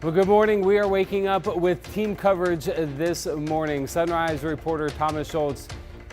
Well, good morning. We are waking up with team coverage this morning. Sunrise reporter Thomas Schultz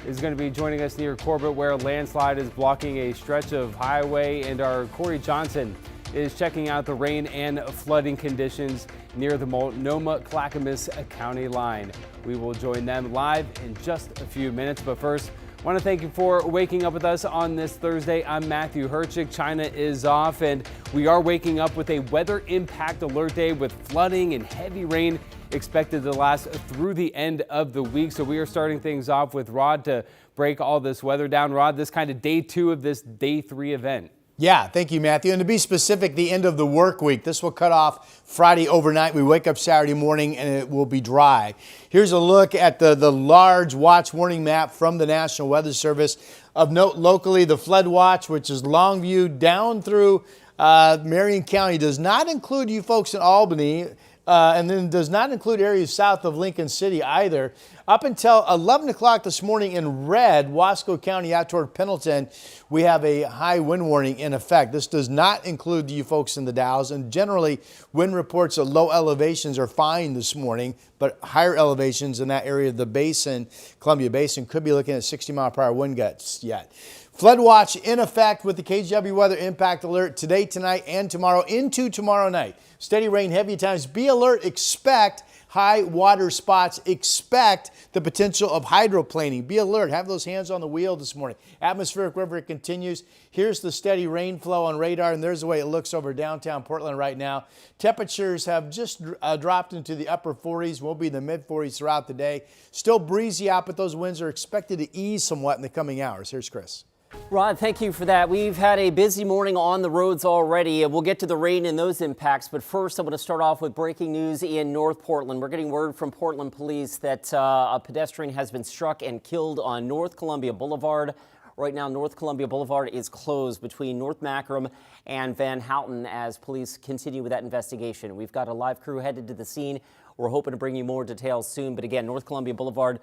is going to be joining us near Corbett, where a landslide is blocking a stretch of highway, and our Corey Johnson is checking out the rain and flooding conditions near the Multnomah-Clackamas County line. We will join them live in just a few minutes, but first, I want to thank you for waking up with us on this Thursday. I'm Matthew Herchik. China is off, and we are waking up with a weather impact alert day with flooding and heavy rain expected to last through the end of the week. So we are starting things off with Rod to break all this weather down. Rod, this kind of day 2 of this day 3 event. Yeah, thank you, Matthew. And to be specific, the end of the work week. This will cut off Friday overnight. We wake up Saturday morning and it will be dry. Here's a look at the large watch warning map from the National Weather Service. Of note locally, the flood watch, which is Longview down through Marion County, does not include you folks in Albany. And then does not include areas south of Lincoln City either. Up until 11 o'clock this morning in red, Wasco County out toward Pendleton, we have a high wind warning in effect. This does not include you folks in the Dalles, and generally wind reports at low elevations are fine this morning, but higher elevations in that area of the basin, Columbia Basin, could be looking at 60-mile-per-hour wind gusts yet. Flood watch in effect with the KGW weather impact alert today, tonight, and tomorrow into tomorrow night. Steady rain, heavy times. Be alert. Expect high water spots. Expect the potential of hydroplaning. Be alert. Have those hands on the wheel this morning. Atmospheric river it continues. Here's the steady rain flow on radar, and there's the way it looks over downtown Portland right now. Temperatures have just dropped into the upper 40s. We'll be in the mid 40s throughout the day. Still breezy out, but those winds are expected to ease somewhat in the coming hours. Here's Chris. Rod, thank you for that. We've had a busy morning on the roads already. We'll get to the rain and those impacts, but first I'm going to start off with breaking news in North Portland. We're getting word from Portland police that a pedestrian has been struck and killed on North Columbia Boulevard. Right now, North Columbia Boulevard is closed between North Macram and Van Houten as police continue with that investigation. We've got a live crew headed to the scene. We're hoping to bring you more details soon, but again, North Columbia Boulevard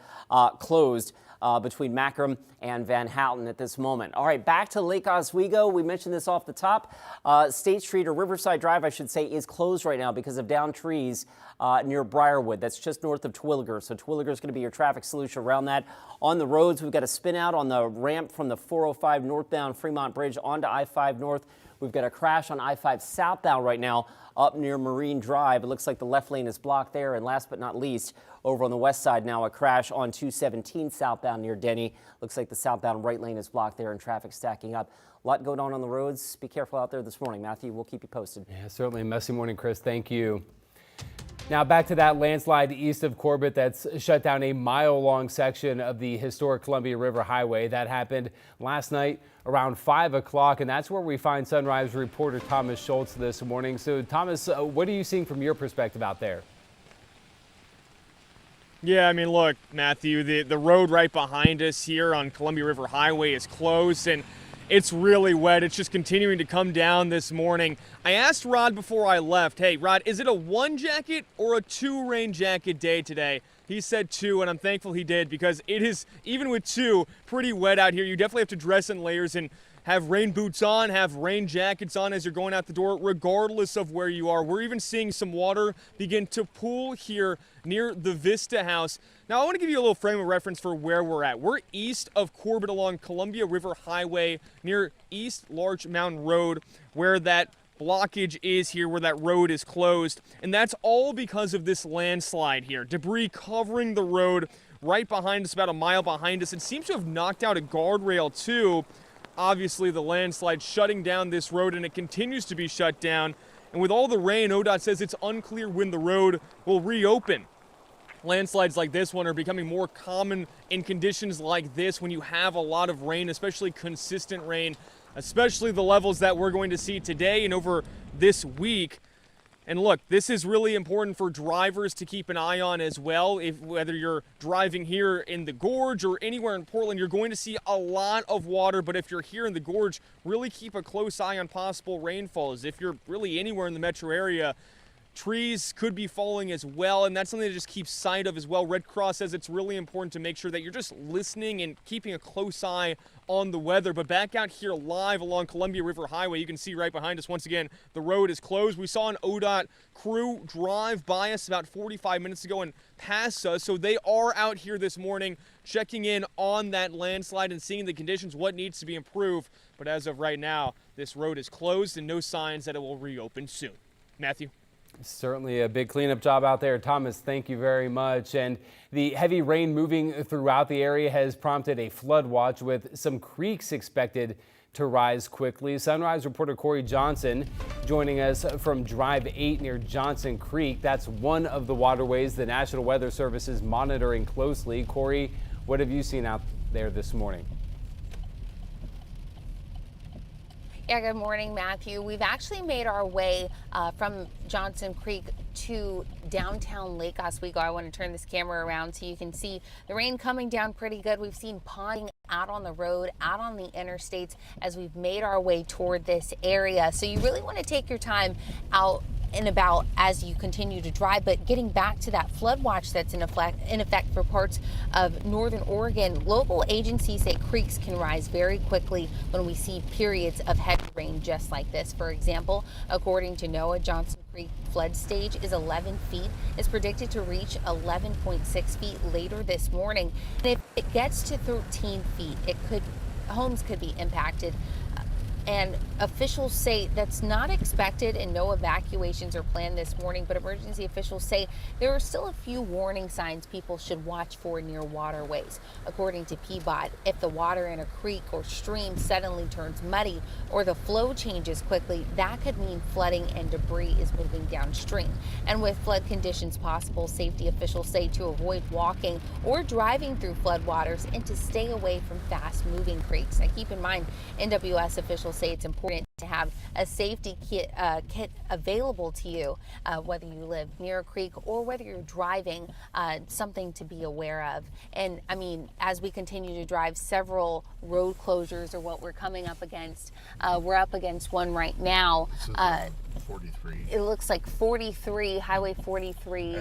closed between Macram and Van Houten at this moment. All right, back to Lake Oswego. We mentioned this off the top. State Street, or Riverside Drive, I should say, is closed right now because of downed trees near Briarwood. That's just north of Twilliger. So Twilliger is going to be your traffic solution around that. On the roads, we've got a spin out on the ramp from the 405 northbound Fremont Bridge onto I-5 North. We've got a crash on I-5 southbound right now up near Marine Drive. It looks like the left lane is blocked there. And last but not least, over on the west side now, a crash on 217 southbound near Denny. Looks like the southbound right lane is blocked there and traffic stacking up. A lot going on the roads. Be careful out there this morning. Matthew, we'll keep you posted. Yeah, certainly a messy morning, Chris. Thank you. Now back to that landslide east of Corbett that's shut down a mile-long section of the historic Columbia River Highway. That happened last night around 5 o'clock, and that's where we find Sunrise reporter Thomas Schultz this morning. So, Thomas, what are you seeing from your perspective out there? Yeah, I mean, look, Matthew, the road right behind us here on Columbia River Highway is closed, and it's really wet. It's just continuing to come down this morning. I asked Rod before I left, hey, Rod, is it a 1 jacket or a 2 rain jacket day today? He said 2, and I'm thankful he did, because it is, even with 2, pretty wet out here. You definitely have to dress in layers and have rain boots on, have rain jackets on as you're going out the door, regardless of where you are. We're even seeing some water begin to pool here near the Vista House. Now, I want to give you a little frame of reference for where we're at. We're east of Corbett along Columbia River Highway near East Large Mountain Road, where that blockage is here, where that road is closed. And that's all because of this landslide here. Debris covering the road right behind us, about a mile behind us. It seems to have knocked out a guardrail too. Obviously, the landslide shutting down this road, and it continues to be shut down. And with all the rain, ODOT says it's unclear when the road will reopen. Landslides like this one are becoming more common in conditions like this when you have a lot of rain, especially consistent rain, especially the levels that we're going to see today and over this week. And look, this is really important for drivers to keep an eye on as well. Whether you're driving here in the Gorge or anywhere in Portland, you're going to see a lot of water. But if you're here in the Gorge, really keep a close eye on possible rainfalls. If you're really anywhere in the metro area, Trees could be falling as well, and that's something to just keep sight of as well. Red Cross says it's really important to make sure that you're just listening and keeping a close eye on the weather. But back out here live along Columbia River Highway, you can see right behind us, once again, the road is closed. We saw an ODOT crew drive by us about 45 minutes ago and pass us. So they are out here this morning checking in on that landslide and seeing the conditions, what needs to be improved. But as of right now, this road is closed and no signs that it will reopen soon. Matthew. Certainly a big cleanup job out there. Thomas, thank you very much. And the heavy rain moving throughout the area has prompted a flood watch with some creeks expected to rise quickly. Sunrise reporter Corey Johnson joining us from Drive 8 near Johnson Creek. That's one of the waterways the National Weather Service is monitoring closely. Corey, what have you seen out there this morning? Yeah, good morning, Matthew. We've actually made our way from Johnson Creek to downtown Lake Oswego. I want to turn this camera around so you can see the rain coming down pretty good. We've seen ponding out on the road, out on the interstates as we've made our way toward this area. So you really want to take your time out and about as you continue to drive. But getting back to that flood watch that's in effect for parts of northern Oregon, local agencies say creeks can rise very quickly when we see periods of heavy rain just like this. For example, according to NOAA, Johnson Creek flood stage is 11 feet. It's predicted to reach 11.6 feet later this morning. And if it gets to 13 feet, homes could be impacted. And officials say that's not expected and no evacuations are planned this morning, but emergency officials say there are still a few warning signs people should watch for near waterways. According to PBOT, if the water in a creek or stream suddenly turns muddy or the flow changes quickly, that could mean flooding and debris is moving downstream. And with flood conditions possible, safety officials say to avoid walking or driving through floodwaters and to stay away from fast-moving creeks. Now keep in mind, NWS officials say it's important to have a safety kit available to you, whether you live near a creek or whether you're driving, something to be aware of. And I mean, as we continue to drive, several road closures are what we're coming up against. We're up against one right now. 43. It looks like 43, Highway 43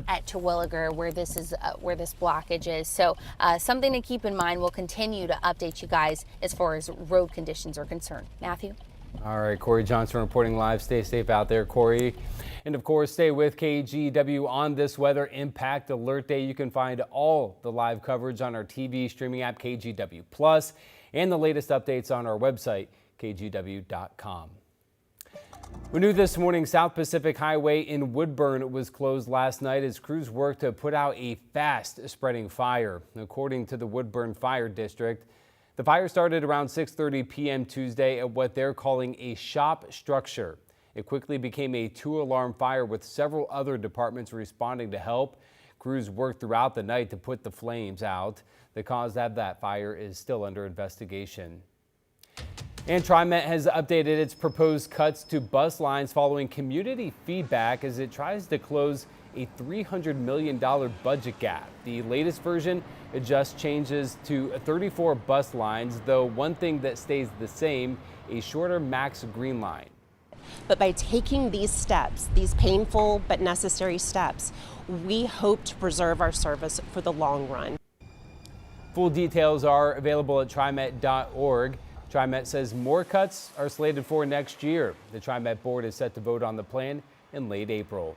at Terwilliger, where this is where this blockage is. So something to keep in mind. We'll continue to update you guys as far as road conditions are concerned. Matthew? All right, Corey Johnson reporting live. Stay safe out there, Corey. And of course, stay with KGW on this weather impact alert day. You can find all the live coverage on our TV streaming app, KGW Plus, and the latest updates on our website, kgw.com. We knew this morning South Pacific Highway in Woodburn was closed last night as crews worked to put out a fast spreading fire. According to the Woodburn Fire District, the fire started around 6:30 p.m. Tuesday at what they're calling a shop structure. It quickly became a 2-alarm fire with several other departments responding to help. Crews worked throughout the night to put the flames out. The cause of that fire is still under investigation. And TriMet has updated its proposed cuts to bus lines following community feedback as it tries to close a $300 million budget gap. The latest version adjusts changes to 34 bus lines, though one thing that stays the same, a shorter max green line. But by taking these steps, these painful but necessary steps, we hope to preserve our service for the long run. Full details are available at TriMet.org. TriMet says more cuts are slated for next year. The TriMet board is set to vote on the plan in late April.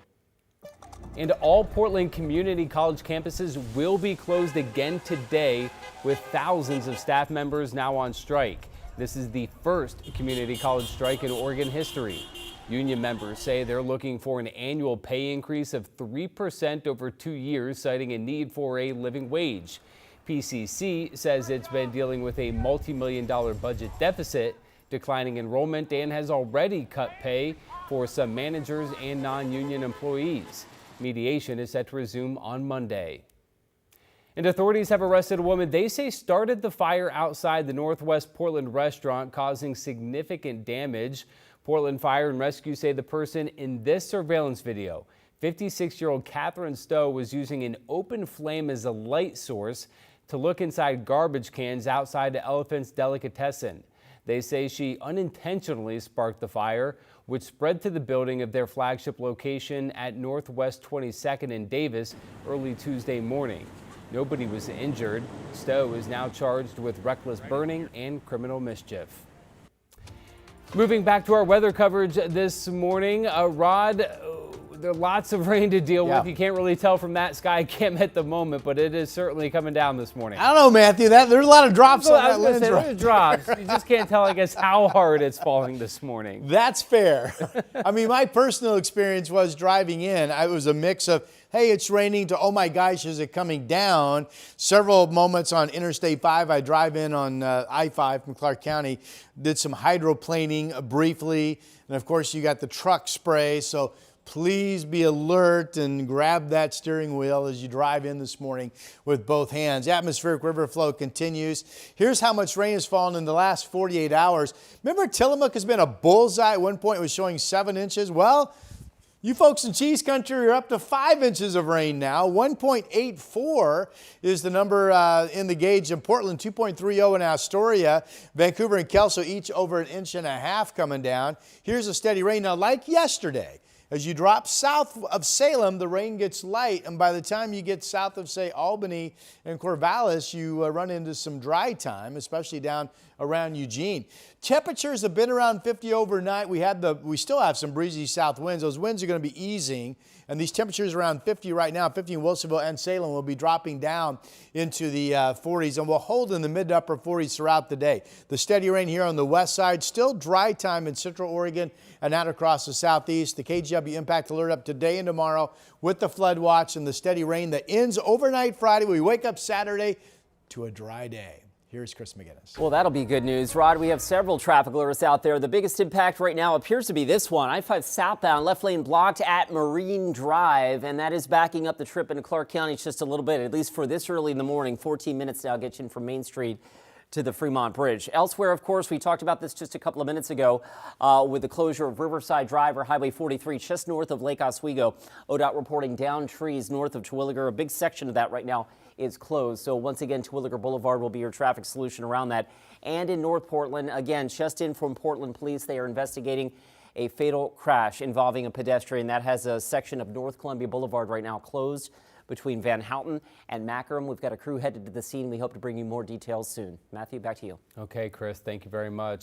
And all Portland Community College campuses will be closed again today, with thousands of staff members now on strike. This is the first community college strike in Oregon history. Union members say they're looking for an annual pay increase of 3% over 2 years, citing a need for a living wage. PCC says it's been dealing with a multi-million-dollar budget deficit, declining enrollment, and has already cut pay for some managers and non-union employees. Mediation is set to resume on Monday. And authorities have arrested a woman they say started the fire outside the Northwest Portland restaurant, causing significant damage. Portland Fire and Rescue say the person in this surveillance video, 56-year-old Catherine Stowe, was using an open flame as a light source to look inside garbage cans outside the Elephant's Delicatessen. They say she unintentionally sparked the fire. which spread to the building of their flagship location at Northwest 22nd and Davis early Tuesday morning. Nobody was injured. Stowe is now charged with reckless burning and criminal mischief. Moving back to our weather coverage this morning, Rod, there are lots of rain to deal with. You can't really tell from that sky cam at the moment, but it is certainly coming down this morning. I don't know, Matthew. There's a lot of drops on that lens. There's drops. You just can't tell, I guess, how hard it's falling this morning. That's fair. I mean, my personal experience was driving in. It was a mix of, hey, it's raining, to, oh my gosh, is it coming down? Several moments on Interstate 5. I drive in on I-5 from Clark County, did some hydroplaning briefly. And of course, you got the truck spray. So please be alert and grab that steering wheel as you drive in this morning with both hands. Atmospheric river flow continues. Here's how much rain has fallen in the last 48 hours. Remember, Tillamook has been a bullseye. At one point, it was showing 7 inches. Well, you folks in Cheese Country are up to 5 inches of rain now. 1.84 is the number in the gauge in Portland, 2.30 in Astoria. Vancouver and Kelso each over 1.5 inches coming down. Here's a steady rain. Now, like yesterday, as you drop south of Salem, the rain gets light, and by the time you get south of, say, Albany and Corvallis, you run into some dry time, especially down around Eugene. Temperatures have been around 50 overnight. We still have some breezy south winds. Those winds are going to be easing, and these temperatures around 50 right now. 50 in Wilsonville and Salem will be dropping down into the 40s, and will hold in the mid to upper 40s throughout the day. The steady rain here on the west side, still dry time in central Oregon and out across the southeast. The KGW impact alert up today and tomorrow with the flood watch and the steady rain that ends overnight Friday. We wake up Saturday to a dry day. Here's Chris McGinnis. Well, that'll be good news. Rod, we have several traffic alerts out there. The biggest impact right now appears to be this one. I-5 southbound, left lane blocked at Marine Drive, and that is backing up the trip into Clark County just a little bit, at least for this early in the morning. 14 minutes now gets you in from Main Street to the Fremont Bridge. Elsewhere, of course, we talked about this just a couple of minutes ago with the closure of Riverside Drive or Highway 43 just north of Lake Oswego. ODOT reporting down trees north of Terwilliger. A big section of that right now is closed. So once again, Terwilliger Boulevard will be your traffic solution around that. And in North Portland, again, just in from Portland Police, they are investigating a fatal crash involving a pedestrian. That has a section of North Columbia Boulevard right now closed between Van Houten and Mackerham. We've got a crew headed to the scene. We hope to bring you more details soon. Matthew, back to you. Okay, Chris, thank you very much.